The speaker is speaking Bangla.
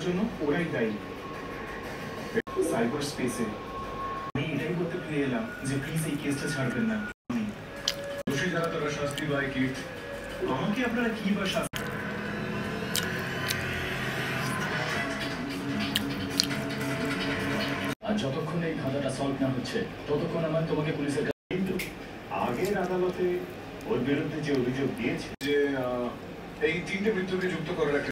জন্য ওরাই দায়ী। সাইবার স্পেসে আমি এটাই করতে ফিরে এলাম যে প্লিজ এই কেসটা ছাড়বেন না। দোষী যারা তারা শাস্তি পায় কি? আমাকে আপনারা কি বা শাস্তি? আর যতক্ষণ এই ধাঁধাটা সলভ না হচ্ছে ততক্ষণ আমার তোমাকে পুলিশের কাছে। কিন্তু আগের আদালতে ওর বিরুদ্ধে যে অভিযোগ দিয়েছে যে এই 3টে মৃত্যুকে যুক্ত করার একটা